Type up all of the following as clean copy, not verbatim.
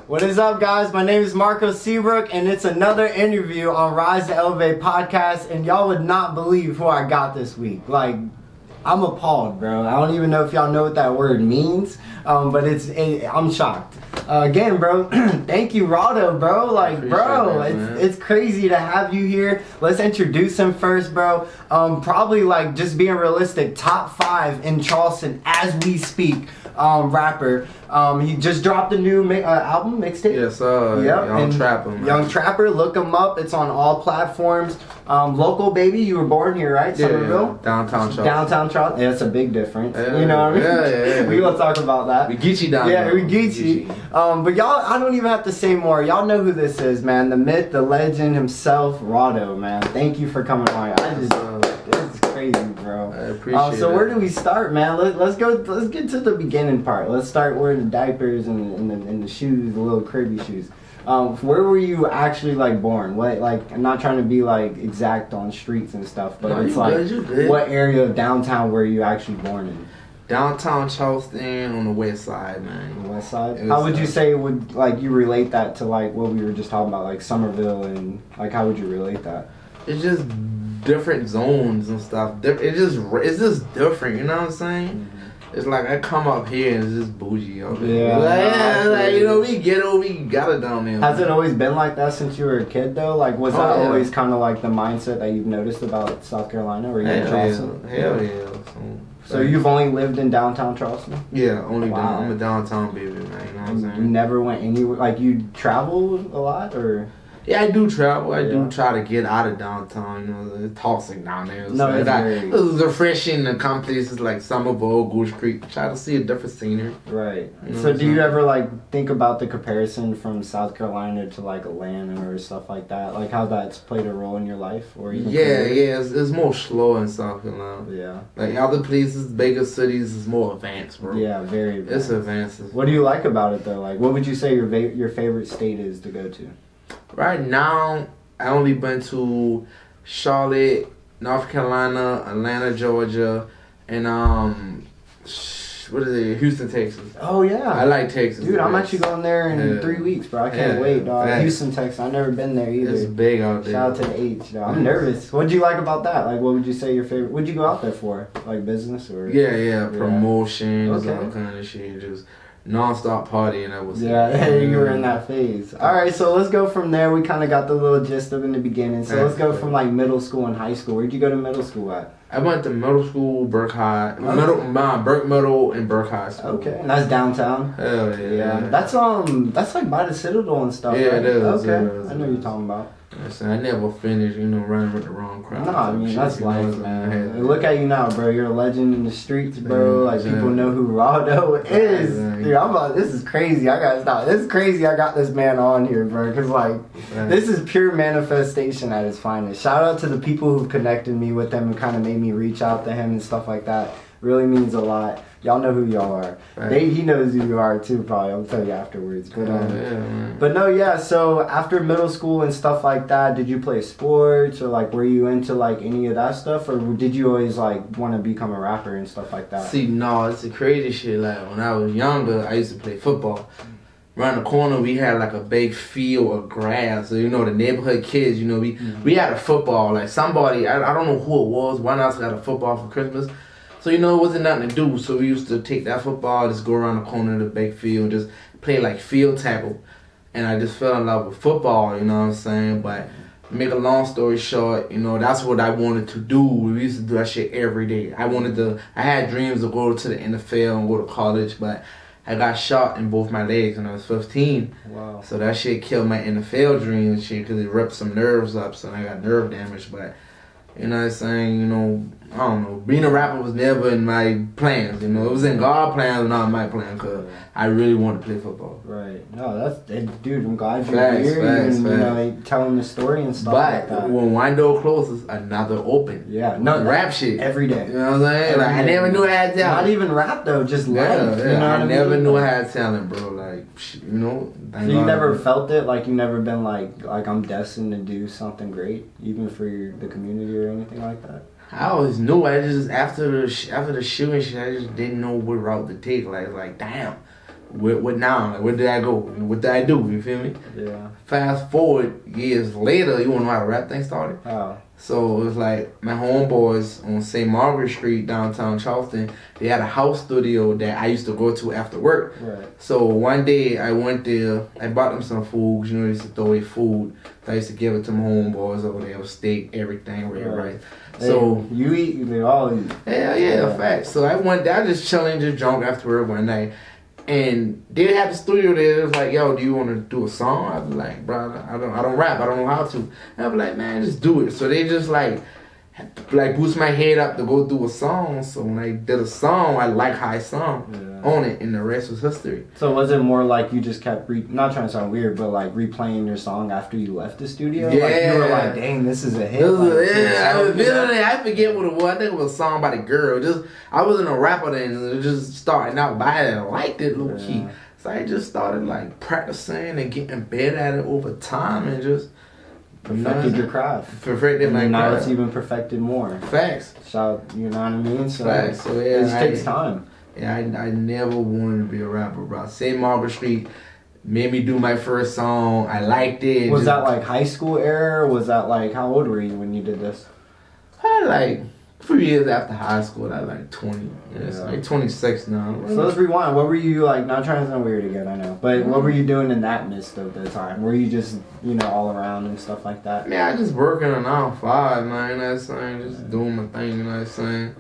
What is up, guys? My name is Marco Seabrook, and it's another interview on Rise to Elevate podcast, and y'all would not believe who I got this week. Like, I'm appalled, bro. I don't even know if y'all know what that word means, but I'm shocked. Again, bro, thank you, RAWDO'S, bro. Like, bro, it's crazy to have you here. Let's introduce him first, bro. Probably, like, just being realistic, top 5 in Charleston as we speak. Rapper. He just dropped a new album, mixtape. Yes, yep. Young Trapper, man. Young Trapper, look him up. It's on all platforms. Local, baby. You were born here, right? Somerville? Yeah. Downtown Charleston. Downtown Charleston. Yeah, it's a big difference. Yeah, you know what I mean? Yeah. We gonna talk about that. We Geechie down there. there. Yeah, we Geechie. But y'all, I don't even have to say more. Y'all know who this is, man. The myth, the legend himself, RAWDO'S, man. Thank you for coming on. This is crazy, bro. I appreciate so that. where do we start, man? Let's get to the beginning part. Let's start wearing the diapers and the shoes, the little Kirby shoes. Where were you actually like born? What, like, I'm not trying to be like exact on streets and stuff, but it's like what area of downtown were you actually born in? Downtown Charleston on the west side, man. The west side? How would you say would like you relate that to like what we were just talking about, like Somerville, and like how would you relate that? It's just different zones and stuff. It's just different, you know what I'm saying? Mm-hmm. It's like I come up here and it's just bougie over here. Yeah. Like, you know, we got it down there. Has it always been like that since you were a kid, though? Like, was that always kind of like the mindset that you've noticed about South Carolina or in Charleston? Hell yeah. So you've only lived in downtown Charleston? Yeah, I'm a downtown baby, man. You know what I'm saying? You never went anywhere? Like, you traveled a lot, or? Yeah, I do travel. I do try to get out of downtown. You know, it's toxic down there. No, so it's refreshing to come places like Somerville, Goose Creek. Try to see a different scenery. Right. You know so do you ever like think about the comparison from South Carolina to like Atlanta or stuff like that? Like how that's played a role in your life, or even it's more slow in South Carolina. Yeah. Like other places, bigger cities is more advanced, bro. Yeah, very advanced. It's advanced. What do you like about it though? Like, what would you say your favorite state is to go to? Right now, I only been to Charlotte, North Carolina, Atlanta, Georgia, and Houston, Texas. Oh yeah, I like Texas. Dude, I'm actually going there in 3 weeks, bro. I can't wait, dog. Houston, Texas. I've never been there either. It's big out there. Shout out to the H, dog. I'm nervous. What'd you like about that? Like, what would you say your favorite? What'd you go out there for? Like business or? Yeah. Promotions, all kind of shit. Just non-stop partying. I was you were in that phase. All right, so let's go from there. We kind of got the little gist of in the beginning. So let's go from like middle school and high school. Where'd you go to middle school at? I went to middle school, Burke High, Burke Middle and Burke High School. Okay, and that's downtown. Hell yeah. That's like by the Citadel and stuff. Yeah, right? it is. Okay, I know what you're talking about. I never finished, running with the wrong crowd. No, I mean, that's life, man. Look at you now, bro. You're a legend in the streets, bro. Like, people know who RAWDO'S is. Dude, this is crazy. I gotta stop. This is crazy I got this man on here, bro. Because, like, this is pure manifestation at its finest. Shout out to the people who've connected me with him and kind of made me reach out to him and stuff like that. Really means a lot. Y'all know who y'all are. He knows who you are too, probably. I'll tell you afterwards. But so after middle school and stuff like that, did you play sports or like were you into like any of that stuff, or did you always like want to become a rapper and stuff like that? See, no, it's the crazy shit. Like when I was younger, I used to play football. Around the corner, we had like a big field of grass. So, the neighborhood kids, we had a football. Like somebody, I don't know who it was, one of us got a football for Christmas. So, it wasn't nothing to do. So, we used to take that football, just go around the corner of the big field, just play like field tackle. And I just fell in love with football, you know what I'm saying? But to make a long story short, that's what I wanted to do. We used to do that shit every day. I had dreams to go to the NFL and go to college, but I got shot in both my legs when I was 15. Wow. So that shit killed my NFL dreams and shit because it ripped some nerves up, so I got nerve damage. But, you know what I'm saying, I don't know. Being a rapper was never in my plans, It was in God's plans, not in my plans, because I really wanted to play football. Right. No, dude, I'm glad you're here. Telling the story and stuff like that. But when one door closes, another open. Yeah. No, rap shit. Every day. You know what I'm saying? Like, I never knew I had talent. Not even rap, though, just life. I never knew I had talent, bro. Like, So you never felt it? Like, you never been like I'm destined to do something great, even for the community or anything like that? I always knew. I just after the shooting shit, I just didn't know what route to take. Like damn, what now? Like, where did I go? What did I do? You feel me? Yeah. Fast forward years later, you wanna know how the rap thing started? Oh. So it was like my homeboys on St. Margaret Street, downtown Charleston. They had a house studio that I used to go to after work. Right. So one day I went there. I bought them some food. You know, they used to throw away food. So I used to give it to my homeboys over there with steak, everything, right. So you eat, they all eat. Yeah, facts. So I went there, I just chilling, just drunk after work one night. And they had the studio there. It was like, yo, do you want to do a song? I was like, bro, I don't rap. I don't know how to. And I was like, man, just do it. So they just like boost my head up to go do a song. So when I did a song, I like how I sung on it, and the rest was history. So was it more like you just kept not trying to sound weird, but like replaying your song after you left the studio? Yeah. Like you were like, dang, this is a hit. I forget what it was. I think it was a song by the girl. I wasn't a rapper then. Just starting out by it. I liked it low key. So I just started like practicing and getting better at it over time and just perfected your craft. Perfected my craft. Now it's even perfected more. Facts. So you know what I mean? So facts. So yeah, it takes time. Yeah, I never wanted to be a rapper, bro. St. Margaret Street made me do my first song. I liked it. Was that like high school era? Or was that like, how old were you when you did this? I like 3 years after high school. I like 20. It's like 26 now. So let's rewind. What were you like? Not trying to sound weird again, I know. But what were you doing in that midst of the time? Were you just, all around and stuff like that? Yeah, I just working on all 5, man. You know what I'm saying? Just doing my thing, you know what I'm saying?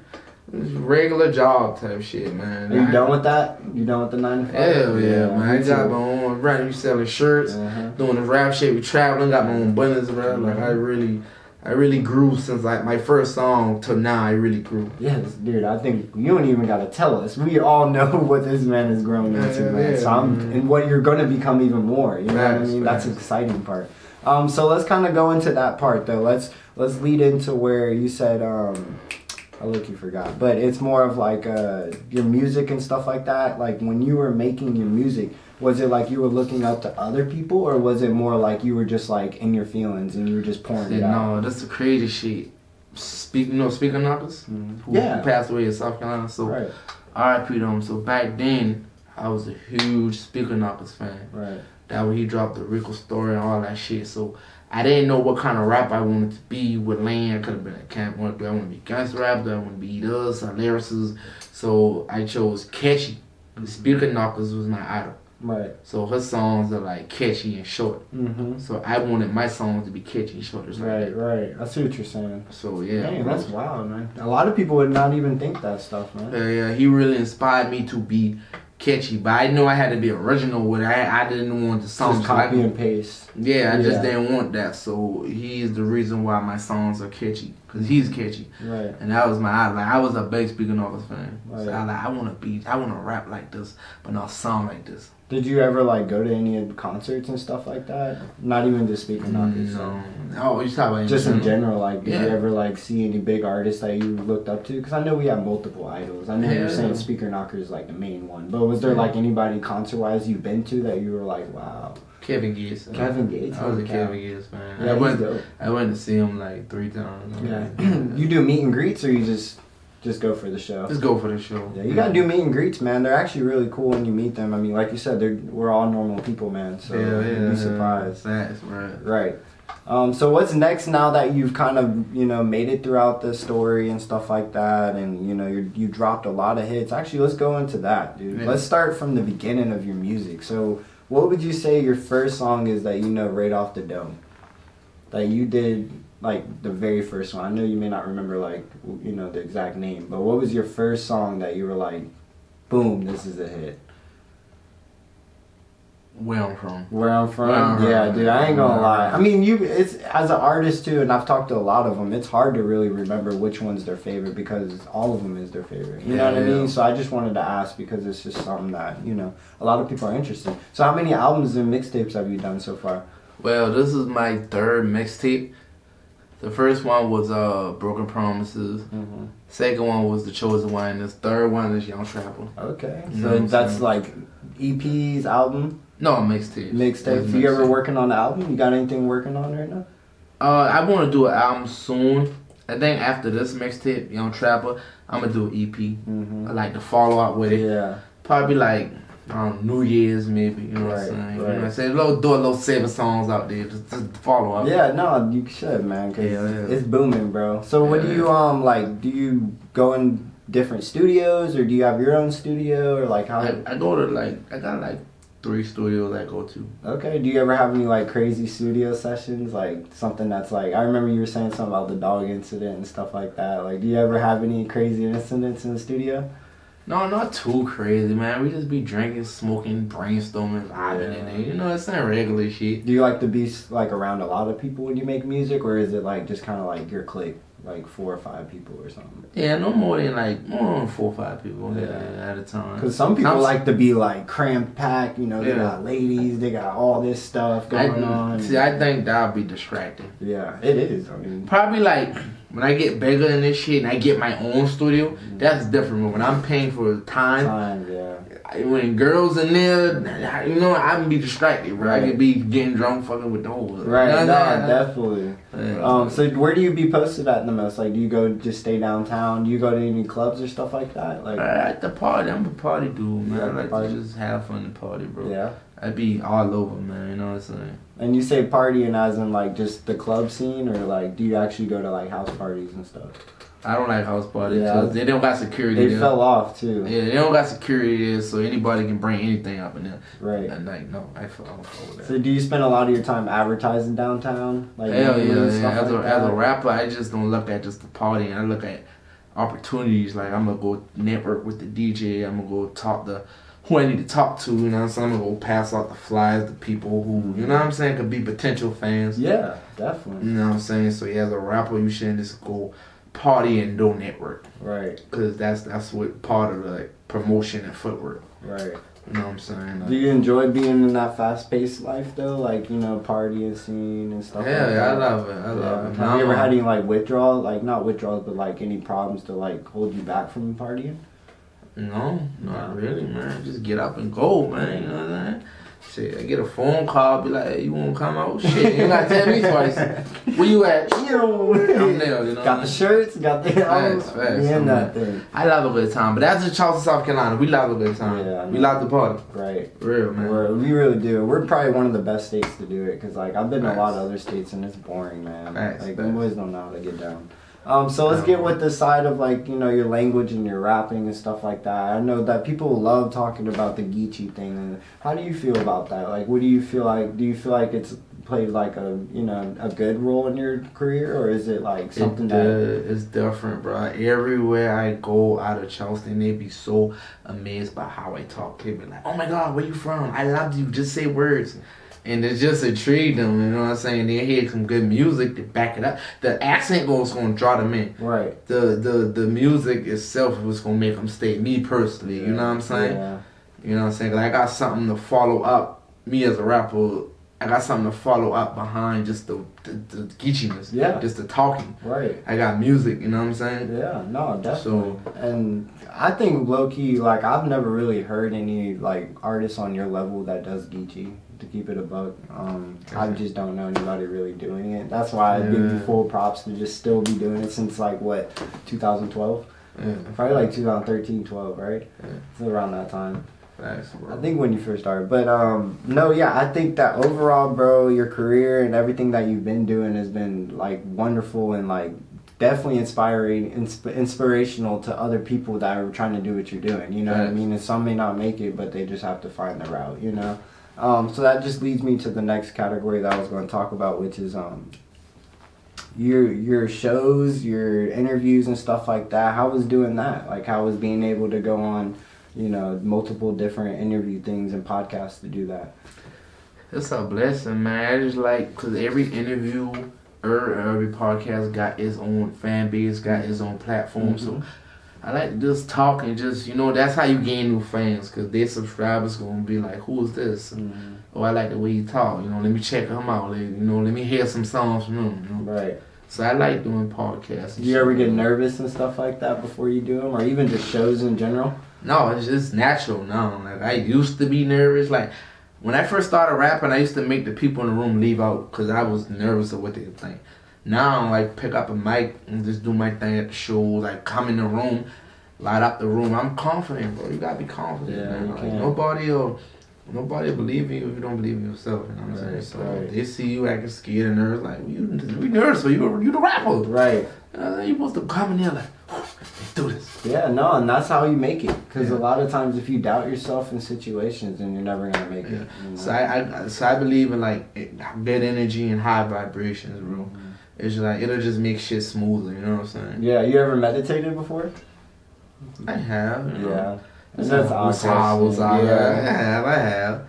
Just regular job type shit, man. Are you done with that? You done with the 9 to 5? Hell yeah, man. I got my own brand. You selling shirts, doing the rap shit. We traveling, got my own business, bro. Like I really grew since like my first song till now. I really grew. Yes, dude. I think you don't even gotta tell us. We all know what this man has grown into, man. So and what you're gonna become even more. You know what I mean? That's the exciting part. So let's kind of go into that part though. Let's lead into where you said I look-y forgot, but it's more of like your music and stuff like that. Like when you were making your music, was it like you were looking up to other people, or was it more like you were just like in your feelings and you were just pouring it out? No, that's the crazy shit. Speaker Knockers, who passed away in South Carolina. So R.I.P. them. So back then, I was a huge Speaker Knockers fan. Right. That when he dropped the Rico story and all that shit. So I didn't know what kind of rap I wanted to be with Land. Could have been a camp. Do I want to be gangster rap? Do I want to be 𝙄𝙤𝙧𝙬𝙀 or lyricists? So I chose Catchy. Speaker Knockers was my idol. Right. So her songs are like catchy and short. So I wanted my songs to be catchy and short. Right. I see what you're saying. So yeah. Dang, that's wild, man. A lot of people would not even think that stuff, man. Yeah, he really inspired me to be catchy, but I know I had to be original with it. I didn't want the songs just copy and paste. Yeah, I just didn't want that. So he's the reason why my songs are catchy, cause he's catchy. Right. And that was my idol. Like I was a big Speaker Knockers fan. Right. So I want to rap like this, but not sound like this. Did you ever like go to any of the concerts and stuff like that? Not even just Speaker Knockers. No. Oh, you talking about just in general? Like, did you ever like see any big artists that you looked up to? Because I know we have multiple idols. I know you're saying Speaker Knockers is like the main one, but was there like anybody concert wise you've been to that you were like, wow? Kevin Gates. Kevin Gates. I was a Kevin Gates fan. Yeah, I went to see him like 3 times. Yeah. You do meet and greets, or you just go for the show? Just go for the show. Yeah, you gotta do meet and greets, man. They're actually really cool when you meet them. I mean, like you said, we're all normal people, man. So you'd be surprised. That's right. Right. So what's next now that you've kind of made it throughout the story and stuff like that, and you dropped a lot of hits. Actually, let's go into that, dude. Yeah. Let's start from the beginning of your music. So what would you say your first song is that right off the dome that you did? Like the very first one. I know you may not remember the exact name, but what was your first song that you were like, boom, this is a hit? Where I'm from. Yeah, dude, I ain't gonna lie. I mean, it's as an artist too, and I've talked to a lot of them. It's hard to really remember which one's their favorite because all of them is their favorite. You know what I mean? So I just wanted to ask because it's just something that a lot of people are interested. So how many albums and mixtapes have you done so far? Well, this is my 3rd mixtape. The first one was Broken Promises. Second one was The Chosen One. This 3rd one is Young Trapper. Okay. So that's like EPs, album? No, mixtape. Mixtape. So you ever working on the album? You got anything working on right now? I want to do an album soon. I think after this mixtape, Young Trapper, I'm going to do an EP. I like to follow up with it. Yeah. Probably like New Year's maybe, you know what I'm saying? Right. You know what I'm saying? Do a little 7 songs out there just to follow up. Yeah, no, you should, man, because it's booming, bro. So what do you, like, do you go in different studios, or do you have your own studio, or like how? I go to I got like 3 studios I go to. Okay, do you ever have any like crazy studio sessions, like something that's like, I remember you were saying something about the dog incident and stuff like that. Like, do you ever have any crazy incidents in the studio? No, not too crazy, man. We just be drinking, smoking, brainstorming, vibing in there. You know, it's not regular shit. Do you like to be like around a lot of people when you make music, or is it like just kind of like your clique, like 4 or 5 people or something? Yeah, no more than 4 or 5 people at a time. Because some people like to be like cramped packed, you know, they got ladies, they got all this stuff going on. See, I think that'll be distracting. Yeah, it is. I mean, probably like when I get bigger in this shit and I get my own studio, that's different. But when I'm paying for time, when girls in there, you know, I can be distracted, bro. I could be getting drunk, fucking with those. Right, you know definitely. So where do you be posted at the most? Like, do you go just stay downtown? Do you go to any clubs or stuff like that? Like at the party, I'm a party dude, man. I like to just have fun and party, bro. Yeah. I be all over, man. You know what I'm saying? And you say partying as in like just the club scene, or like do you actually go to like house parties and stuff? I don't like house parties because they don't got security. They fell off too. Yeah, they don't got security there, so anybody can bring anything up in there. Right. At night, no, I don't fuck with that. So do you spend a lot of your time advertising downtown? Like hell yeah. As a rapper, I just don't look at just the party. I look at opportunities. Like, I'm gonna go network with the DJ. I'm gonna go talk to who I need to talk to. You know what I'm saying? I'm gonna go pass out the flyers to people who, you know what I'm saying, could be potential fans. Yeah, definitely. You know what I'm saying? So yeah, as a rapper, you shouldn't just go party and do network. Right. Because that's what part of the promotion and footwork. Right. You know what I'm saying? Like, do you enjoy being in that fast-paced life though? Like, you know, partying scene and stuff like that? Yeah, I love it. I love it. Have you ever had any like withdrawals? Like, not withdrawals, but like any problems to like hold you back from partying? No, not really, man. Just get up and go, man. You know what I'm saying? Shit, I get a phone call, be like, hey, you wanna come out? Shit, you gotta tell me twice. Where you at? I'm there, you know. Got the shirts, got the facts. that thing. I love a good time, but that's in Charleston, South Carolina. We love a good time. Yeah, we love the party. Right. Real, man. We really do. We're probably one of the best states to do it, because like I've been in a lot of other states and it's boring, man. Like, the boys don't know how to get down. So let's get with the side of like, you know, your language and your rapping and stuff like that. I know that people love talking about the Geechie thing. And how do you feel about that? Like, what do you feel like? Do you feel like it's played like a, you know, a good role in your career, or is it like something it's different, bro? Everywhere I go out of Charleston, they be so amazed by how I talk. They be like, oh my God, where you from? I love you. Just say words. And it just intrigued them, you know what I'm saying? They hear some good music to back it up. The accent goes gonna draw them in. Right. The music itself was gonna make them stay. Me personally, you know what I'm saying? Yeah. You know what I'm saying? Like, I got something to follow up. Me as a rapper, I got something to follow up behind just the geechiness. Yeah. Just the talking. Right. I got music, you know what I'm saying? Yeah, no, definitely. And I think low-key, like, I've never really heard any, like, artists on your level that does Geechie, to keep it a buck. I just don't know anybody really doing it. That's why I give you full props to just still be doing it since, like, what, 2012? Yeah. Probably like 2013, 12, right? Yeah. It's around that time. Thanks, bro. I think when you first started. But, no, yeah, I think that overall, bro, your career and everything that you've been doing has been, like, wonderful and, like, definitely inspirational to other people that are trying to do what you're doing. You know what I mean? And some may not make it, but they just have to find the route, you know? So that just leads me to the next category that I was going to talk about, which is your shows, your interviews and stuff like that. How was doing that? Like, how was being able to go on, you know, multiple different interview things and podcasts to do that? It's a blessing, man. I just like, because every interview or every podcast got its own fan base, got its own platform. So I like to just talk and just, you know, that's how you gain new fans, because their subscribers going to be like, who is this? Oh, I like the way he talk. You know, let me check him out. Let me hear some songs from him. You know? Right. So I like doing podcasts. Do you ever get nervous and stuff like that before you do them, or even just shows in general? No, it's just natural now. Like, I used to be nervous. Like, when I first started rapping, I used to make the people in the room leave out because I was nervous of what they would think. Now, like, pick up a mic and just do my thing at the show. Like, come in the room. light up the room. I'm confident, bro. You gotta be confident, man. You Like, can. nobody will believe in you if you don't believe in yourself. You know what I'm saying? So they see you acting scared and nervous, like we nervous, so you the rapper, right? You supposed to come in there like, let's do this. Yeah, no, and that's how you make it. Because a lot of times, if you doubt yourself in situations, then you're never gonna make it. You know? So I believe in like good energy and high vibrations, bro. Mm-hmm. It's just like it'll just make shit smoother. You know what I'm saying? Yeah. You ever meditated before? I have. You know? Yeah. That's awesome. I have.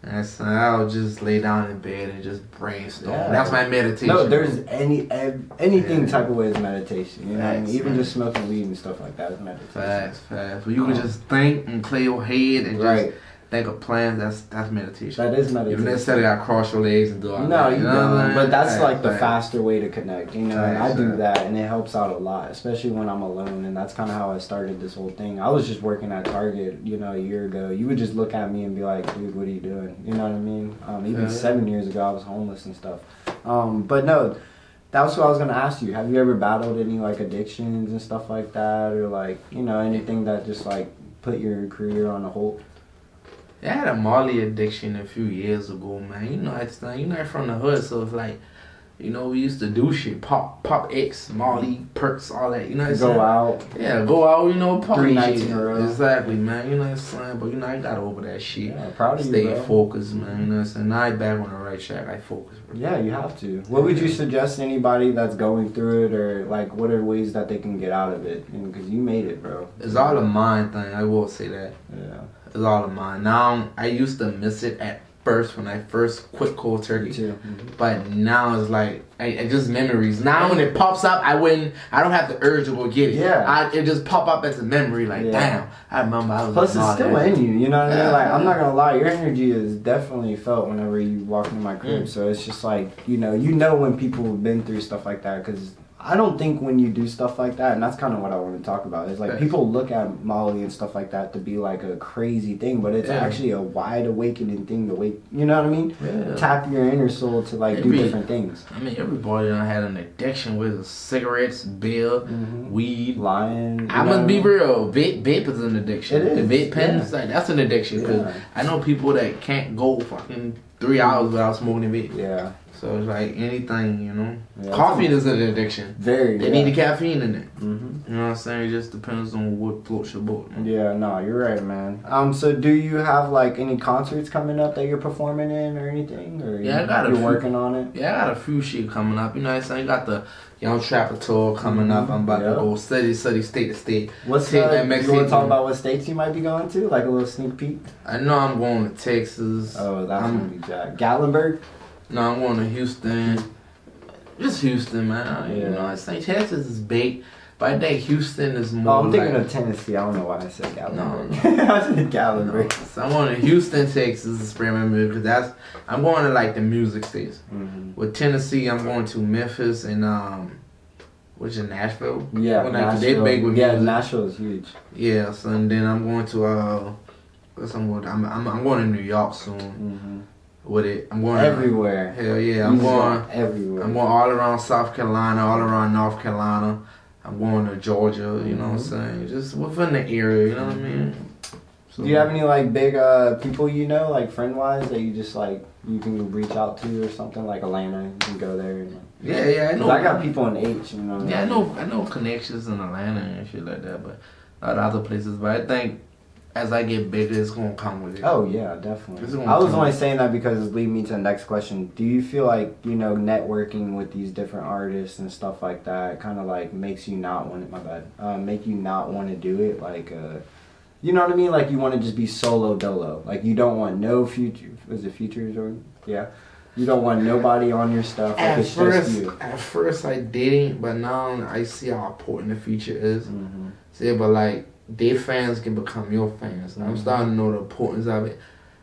And so I'll just lay down in bed and just brainstorm. Yeah. That's my meditation. No, there's anything type of way is meditation. You know what I mean? Even just smoking weed and stuff like that is meditation. Facts. Well, you can just think and clear your head and just think of plans. That's meditation. That is meditation. You don't necessarily gotta cross your legs and do all that. No, you don't. But that's like the faster way to connect. You know, and I do that, and it helps out a lot, especially when I'm alone. And that's kind of how I started this whole thing. I was just working at Target, you know, a year ago. You would just look at me and be like, dude, what are you doing? You know what I mean? Even 7 years ago, I was homeless and stuff. But no, that was what I was gonna ask you. Have you ever battled any like addictions and stuff like that, or like, you know, anything that just like put your career on a hold? I had a Molly addiction a few years ago, man. You know, you're not from the hood, so it's like, you know, we used to do shit, pop X, Molly, perks, all that. You know what I'm saying? Go out. Yeah, go out. You know, pop 3 nights in a row. Exactly, man. You know what I'm saying? But you know, I got over that shit. Yeah, proud of you, Stay bro. focused, man. You know what I'm saying? Now I back on the right track. I focus, bro. Yeah, you have to. What would you suggest to anybody that's going through it, or like, what are ways that they can get out of it? Because you made it, bro. It's all a mind thing. I will say that. Yeah. It's all of mine. Now, I used to miss it at first when I first quit cold turkey. Me too. Mm-hmm. But now it's like, I just memories. Now when it pops up, I don't have the urge to go get it. Yeah. It just pop up as a memory, like, damn, I remember I was Plus, it's still in you, you know what I mean? Like, I'm not gonna lie, your energy is definitely felt whenever you walk into my crib. So it's just like, you know when people have been through stuff like that, because I don't think when you do stuff like that, and that's kind of what I want to talk about, is like people look at Molly and stuff like that to be like a crazy thing, but it's actually a wide awakening thing to wake, you know what I mean? Yeah. Tap your inner soul to like do different things. I mean, everybody done had an addiction with cigarettes, beer, weed. Lying. I'm gonna be real, vape is an addiction. It is. The vape pens, like, that's an addiction, because I know people that can't go fucking 3 hours without smoking a vape. Yeah. So it's like anything, you know. Yeah, Coffee is an addiction. Very. They need the caffeine in it. Mm-hmm. You know what I'm saying? It just depends on what floats your boat. Man. Yeah, no, you're right, man. So do you have like any concerts coming up that you're performing in or anything? Or I got you're working on it? Yeah, I got a few shit coming up. You know what I'm saying? I got the Young Trapper tour coming up. I'm about to go study state to state. What's you want to talk about what states you might be going to? Like a little sneak peek? I know I'm going to Texas. Oh, that's going to be Jack. Gatlinburg? No, I'm going to Houston. Just Houston, man. You know, I say Texas is big, but I think Houston is more. Oh, I'm thinking of Tennessee. I don't know why I said Gatlinburg. No. I said Gatlinburg. No. So I'm going to Houston, Texas to spread my music, because I'm going to like the music states. Mm-hmm. With Tennessee, I'm going to Memphis and which is Nashville. Yeah, Nashville. They big with music. Nashville is huge. Yeah, so and then I'm going to I'm going to New York soon. Mm-hmm. With it, I'm going everywhere. Hell yeah, I'm going everywhere. I'm going all around South Carolina, all around North Carolina. I'm going to Georgia. You know what I'm saying? Just within the area. You know what I mean? So, do you have any like big people you know, like friend wise, that you just like you can reach out to or something, like Atlanta? You can go there. And, yeah, I know. I got people in H. You know. Yeah, I know connections in Atlanta and shit like that, but not other places. But I think as I get bigger, it's gonna come with it. Oh yeah, definitely. I was only saying that because it's leading me to the next question. Do you feel like, you know, networking with these different artists and stuff like that kind of like makes you not want it? Make you not want to do it? Like, you know what I mean? Like you want to just be solo dolo. Like you don't want no future. Was it futures or yeah? You don't want nobody on your stuff. Like it's just you. At first I didn't, but now I see how important the future is. Mm-hmm. See, but like, their fans can become your fans. I'm starting to know the importance of it.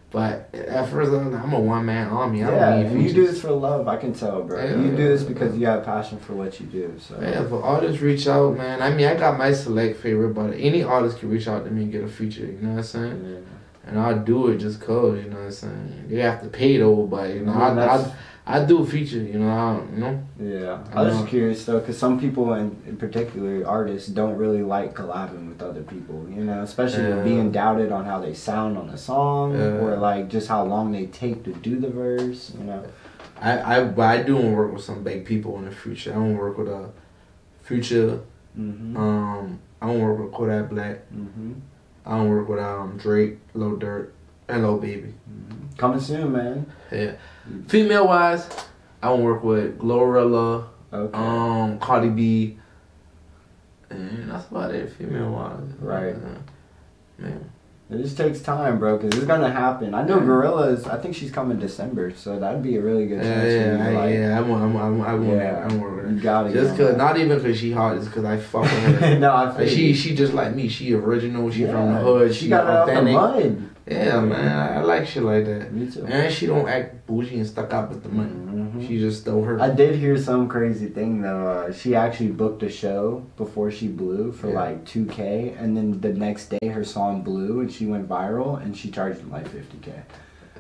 But at first, I'm a one-man army. I don't need you do this for love. I can tell, bro. Yeah, you do this because you have passion for what you do. So yeah, for artists reach out, man. I mean, I got my select favorite, but any artist can reach out to me and get a feature. You know what I'm saying? Yeah. And I'll do it just cause, you know what I'm saying? You have to pay though, but you know, I do feature, you know. Yeah, I was just curious though, because some people, in particular artists, don't really like collabing with other people. You know, especially being doubted on how they sound on a song, or like just how long they take to do the verse. You know, I do want to work with some big people in the future. I want to work with Future. I want to work with Kodak Black. I want to work with Drake, Lil Durk, and Lil Baby. Coming soon, man. Yeah. Female wise, I want to work with Glorilla, Cardi B, and that's about it. Female wise, right? Man, it just takes time, bro, because it's gonna happen. I know Gorilla's. I think she's coming December, so that'd be a really good chance. I want work with her. You gotta just cause, not even cause she hot, it's cause I fuck with her. No, I feel she just like me. She original. She from the hood. She got authentic. Out the mud. Yeah, man, I like shit like that. Me too. And she don't act bougie and stuck up with the money. She just stole her. I did hear some crazy thing though. She actually booked a show before she blew for like $2K, and then the next day her song blew and she went viral, and she charged him like $50K.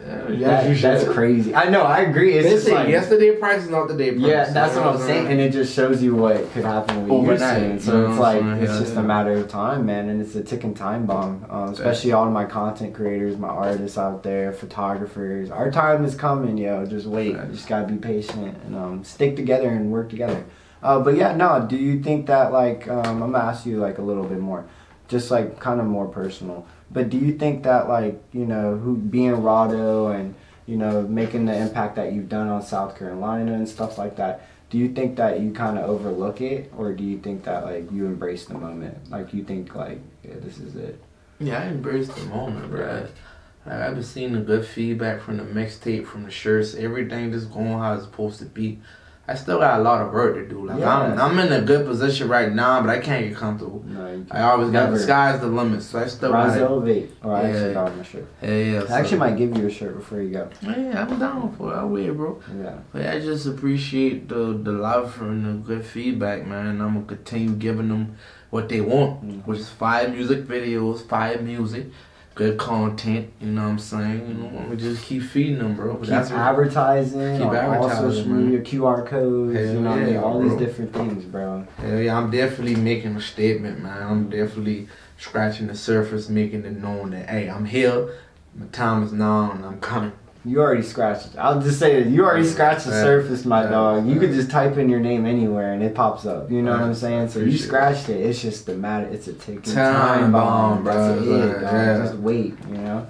That's crazy. I know, I agree. It's just like yesterday price is not the day price. Yeah, that's what I'm saying, and it just shows you what could happen with you're saying. So it's like it's just a matter of time, man, and it's a ticking time bomb. Especially all of my content creators, my artists out there, photographers. Our time is coming, yo. Just wait. You just gotta be patient and stick together and work together. But yeah, no. Do you think that like I'm gonna ask you like a little bit more, just like kind of more personal. But do you think that, like, you know, being RAWDO and, you know, making the impact that you've done on South Carolina and stuff like that, do you think that you kind of overlook it? Or do you think that, like, you embrace the moment? Like, you think, like, yeah, this is it? Yeah, I embrace the moment, bro. I've been seeing the good feedback from the mixtape, from the shirts, everything just going how it's supposed to be. I still got a lot of work to do. Like I'm in a good position right now, but I can't get comfortable. No, I always got the sky's the limit, so I still got to elevate. Oh, I actually got my shirt. Yeah. I actually might give you a shirt before you go. Yeah, I'm down for it. I'll wear it, bro. Yeah. But I just appreciate the love and the good feedback, man. I'm gonna continue giving them what they want, which is 5 music videos, 5 music. Good content, you know what I'm saying? You know, I'm gonna just keep feeding them, bro. Keep advertising, all social media, QR codes, you know, all these different things, bro. Hell yeah, I'm definitely making a statement, man. I'm definitely scratching the surface, making it known that, hey, I'm here, my time is now, and I'm coming. You already scratched. I'll just say that you already scratched the surface, my dog. You could just type in your name anywhere and it pops up. You know what I'm saying? So you scratched it. It's just the matter. It's a ticking time bomb, bro. That's it, dog. Just wait. You know.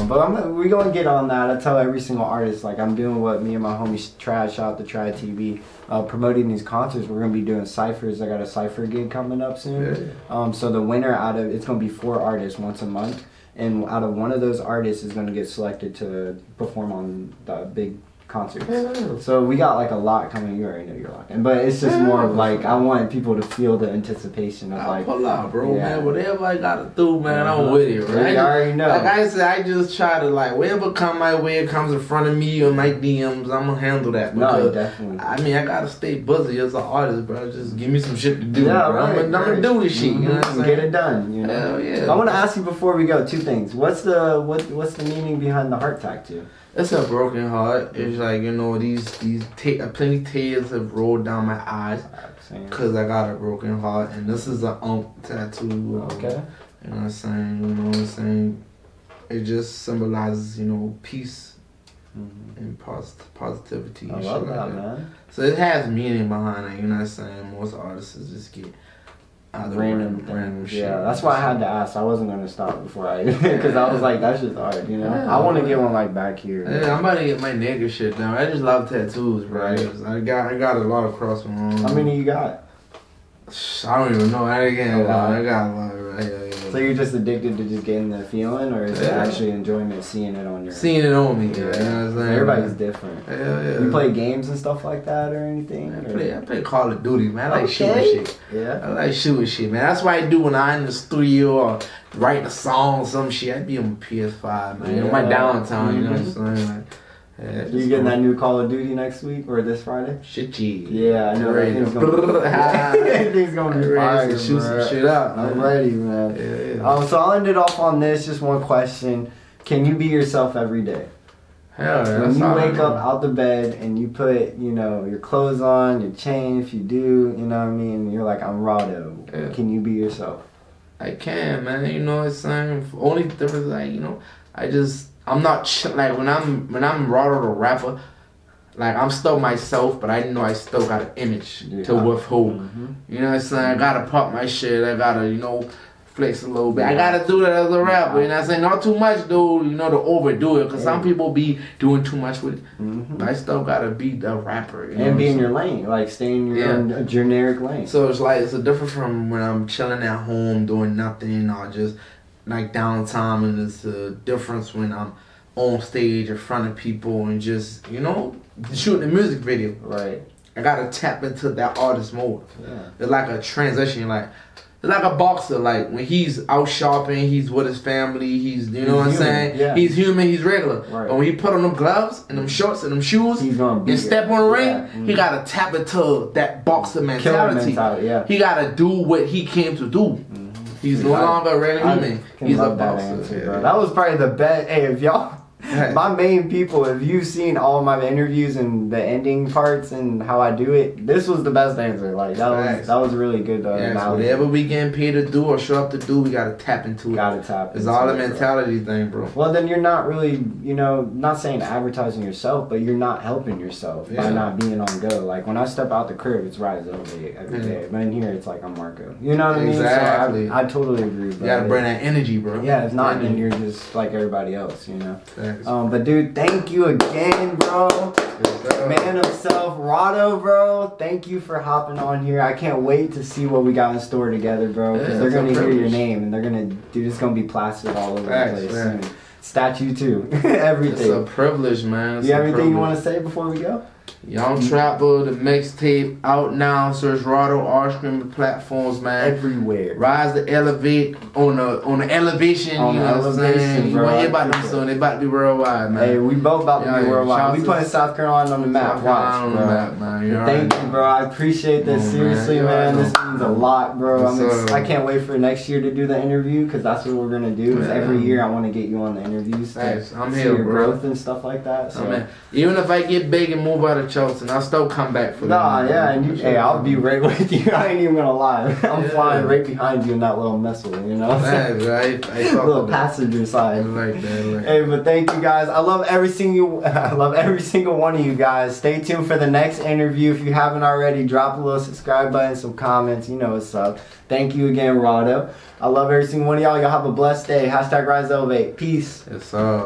But we're gonna get on that. I tell every single artist, like, I'm doing what me and my homies Trash out the Try TV, promoting these concerts. We're gonna be doing ciphers. I got a cipher gig coming up soon. So the winner it's gonna be 4 artists once a month. And out of one of those artists is going to get selected to perform on the big concerts. So we got like a lot coming. You already know you're locked in. But it's just more of like, I want people to feel the anticipation of like. Pull out, bro, man. Whatever I got to do, man, I'm with it, right? You already know. Like I said, I just try to, like, whatever come my way, comes in front of me or my DMs, I'm going to handle that. No, definitely. I mean, I got to stay busy as an artist, bro. Just give me some shit to do, bro. Right, I'm going to do this shit, you know what I'm saying? Get it done, you know? Hell yeah. I want to ask you before we go 2 things. What's the meaning behind the heart tattoo? It's a broken heart. It's like, you know, plenty tears have rolled down my eyes because I got a broken heart, and this is a tattoo. Okay. You know what I'm saying? You know what I'm saying? It just symbolizes, you know, peace and positivity. I love that, man. So it has meaning behind it. You know what I'm saying? Most artists just get random shit. Yeah, that's why I had to ask. I wasn't gonna stop before I, because I was like, that's just hard, you know. I want to get one like back here. Yeah, I'm about to get my nigga shit down. I just love tattoos, bro. Right. I got a lot across my arm. How many you got? I don't even know. I got a lot. Right? So you're just addicted to just getting the feeling, or is it actually enjoyment seeing it on your? Seeing it on me, yeah. You know what I'm saying? Everybody's different. Yeah. You play games and stuff like that or anything? I play Call of Duty, man. I like shooting shit. Yeah. I like shooting shit, man. That's what I do when I'm in the studio or writing a song or some shit. I be on PS5, man. On my downtime, you know what I'm saying? Like, yeah, you getting that new Call of Duty next week or this Friday? Shitty. Yeah, I know. Everything's gonna be fire, shoot some shit up. I'm ready, man. Yeah. So I'll end it off on this. Just one question: can you be yourself every day? Hell yeah, when you wake up out the bed and you put, you know, your clothes on, your chain, if you do, you know what I mean? You're like, I'm RAWDO. Yeah. Can you be yourself? I can, man. You know what I'm saying? Only difference, like, you know, I'm not, like, when I'm RAWDO the rapper, like, I'm still myself, but I know I still got an image to withhold. You know what I'm saying? I gotta pop my shit. I gotta, you know, flex a little bit. I gotta do that as a rapper. You know what I'm saying? Not too much, dude, you know, to overdo it. Because some people be doing too much with it. But I still gotta be the rapper. You know, and be in your lane. Like, stay in your own generic lane. So it's like, it's a different from when I'm chilling at home doing nothing or just, like, downtime. And it's a difference when I'm on stage in front of people and just, you know, shooting a music video. Right. I gotta tap into that artist mode. Yeah. It's like a transition, like it's like a boxer. Like when he's out shopping, he's with his family. He's, you know what I'm saying? Yeah. He's human. He's regular. Right. But when he put on them gloves and them shorts and them shoes and step on the ring, he gotta tap into that boxer mentality. Yeah. He gotta do what he came to do. He's no longer a regular human. He's a boxer. Answer, bro. That was probably the best. Hey, if y'all. My main people, if you've seen all my interviews and the ending parts and how I do it, this was the best answer. Like that was really good. So whatever we getting paid to do or show up to do, we gotta tap into it. Gotta tap. It's all a mentality thing, bro. Well, then you're not really, you know, not saying advertising yourself, but you're not helping yourself by not being on go. Like when I step out the crib, it's 𝙄𝙤𝙦𝙬 every day. But in here, it's like I'm Marco. You know what I mean? Exactly. So I totally agree. You gotta bring that energy, bro. Yeah, if not, then you're just like everybody else, you know. But dude, thank you again, bro. Man of self, RAWDO, bro. Thank you for hopping on here. I can't wait to see what we got in store together, bro. Because they're gonna hear your name and they're gonna, dude, it's gonna be plastered all over the place soon. Statue too, everything. It's a privilege, man. You have anything you want to say before we go? Young Trapper, the mixtape out now. Search RAWDO all streaming platforms, man. Everywhere. Rise to elevate on the elevation. You know what I'm saying? You want to hear about them soon? They about to be worldwide, man. Hey, we both about to be worldwide. We putting South Carolina on the map. Watch, bro. Thank you, bro. I appreciate this. Seriously, man. This means a lot, bro. I can't wait for next year to do the interview because that's what we're gonna do. Every year I want to get you on the interviews. I'm here, your growth and stuff like that. So even if I get big and move out of Charleston, I'll still come back for that. And hey, I'll be right with you. I ain't even gonna lie. I'm flying right behind you in that little missile, you know? Right. Little passenger side. Like that. Hey, but thank you guys. I love every single one of you guys. Stay tuned for the next interview. If you haven't already, drop a little subscribe button, some comments. You know what's up. Thank you again, RAWDO. I love every single one of y'all. Y'all have a blessed day. #RAWDO'S. Peace. Yes, sir.